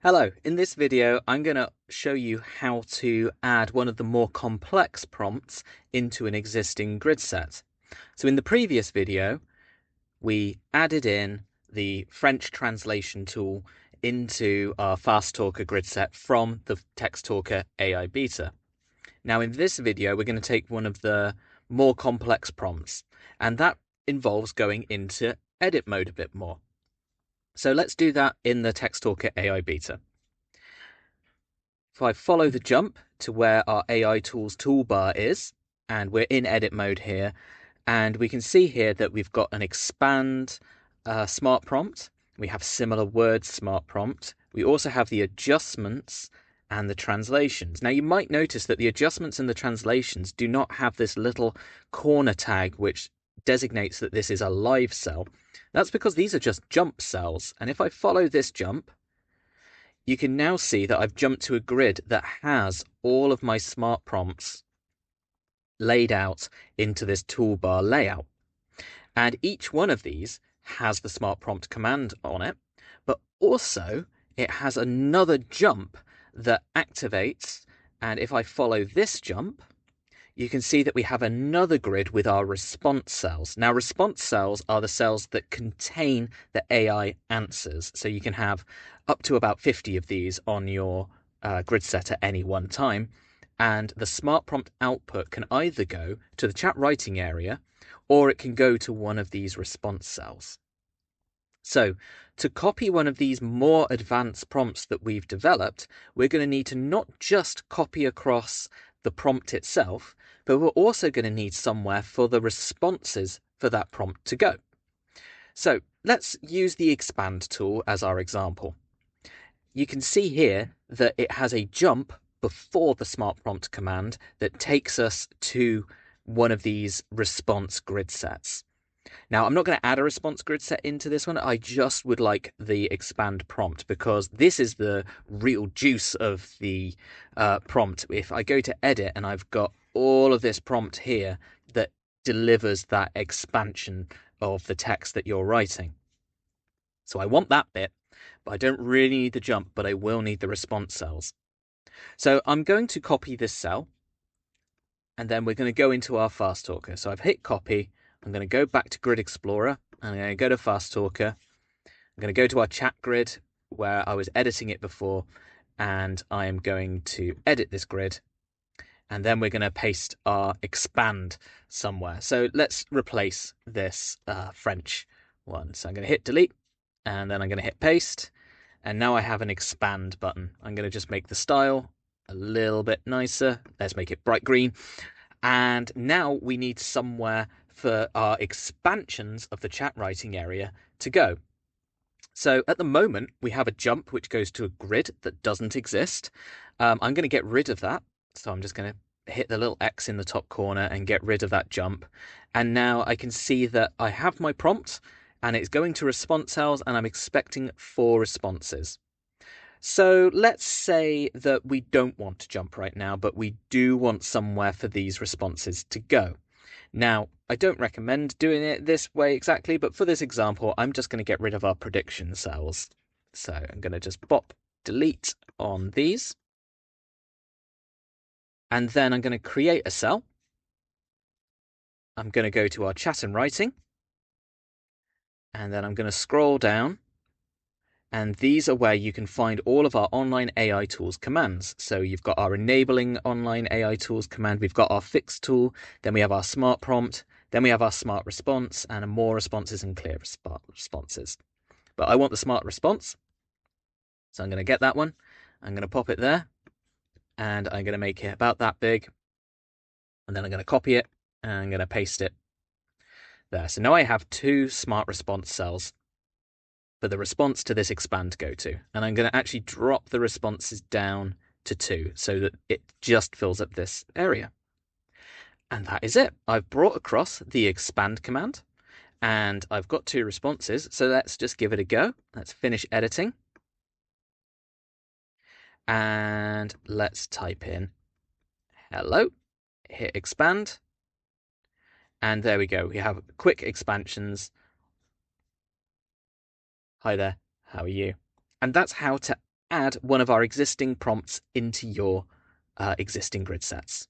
Hello, in this video I'm going to show you how to add one of the more complex prompts into an existing grid set. So in the previous video we added in the French translation tool into our FastTalker grid set from the TextTalker AI Beta. Now in this video we're going to take one of the more complex prompts, and that involves going into edit mode a bit more. So let's do that in the TextTalker AI Beta. If I follow the jump to where our AI tools toolbar is, and we're in edit mode here, and we can see here that we've got an expand smart prompt. We have similar words smart prompt. We also have the adjustments and the translations. Now you might notice that the adjustments and the translations do not have this little corner tag which designates that this is a live cell. That's because these are just jump cells, and if I follow this jump, you can now see that I've jumped to a grid that has all of my smart prompts laid out into this toolbar layout. And each one of these has the smart prompt command on it, but also it has another jump that activates. And if I follow this jump, you can see that we have another grid with our response cells. Now, response cells are the cells that contain the AI answers. So you can have up to about 50 of these on your grid set at any one time. And the smart prompt output can either go to the chat writing area, or it can go to one of these response cells. So to copy one of these more advanced prompts that we've developed, we're going to need to not just copy across the prompt itself, but we're also going to need somewhere for the responses for that prompt to go. So let's use the expand tool as our example. You can see here that it has a jump before the smart prompt command that takes us to one of these response grid sets. Now, I'm not going to add a response grid set into this one. I just would like the expand prompt because this is the real juice of the prompt. If I go to edit and I've got all of this prompt here that delivers that expansion of the text that you're writing. So I want that bit, but I don't really need the jump, but I will need the response cells. So I'm going to copy this cell, and then we're going to go into our FastTalker. So I've hit copy. I'm going to go back to Grid Explorer, and I'm going to go to FastTalker. I'm going to go to our chat grid where I was editing it before, and I am going to edit this grid, and then we're going to paste our expand somewhere. So let's replace this French one. So I'm going to hit delete, and then I'm going to hit paste, and now I have an expand button. I'm going to just make the style a little bit nicer. Let's make it bright green. And now we need somewhere for our expansions of the chat writing area to go. So at the moment, we have a jump which goes to a grid that doesn't exist. I'm going to get rid of that. So I'm just going to hit the little X in the top corner and get rid of that jump. And now I can see that I have my prompt and it's going to response cells, and I'm expecting 4 responses. So let's say that we don't want to jump right now, but we do want somewhere for these responses to go. Now, I don't recommend doing it this way exactly, but for this example, I'm just going to get rid of our prediction cells. So I'm going to just pop delete on these. And then I'm going to create a cell. I'm going to go to our chat and writing. And then I'm going to scroll down. And these are where you can find all of our online AI tools commands. So you've got our enabling online AI tools command, we've got our fix tool, then we have our smart prompt, then we have our smart response, and more responses and clear responses. But I want the smart response, so I'm going to get that one. I'm going to pop it there, and I'm going to make it about that big. And then I'm going to copy it, and I'm going to paste it there. So now I have 2 smart response cells for the response to this expand to go to. And I'm going to actually drop the responses down to 2 so that it just fills up this area. And that is it. I've brought across the expand command and I've got 2 responses. So let's just give it a go. Let's finish editing. And let's type in hello, hit expand. And there we go. We have quick expansions. Hi there, how are you? And that's how to add one of our existing prompts into your existing grid sets.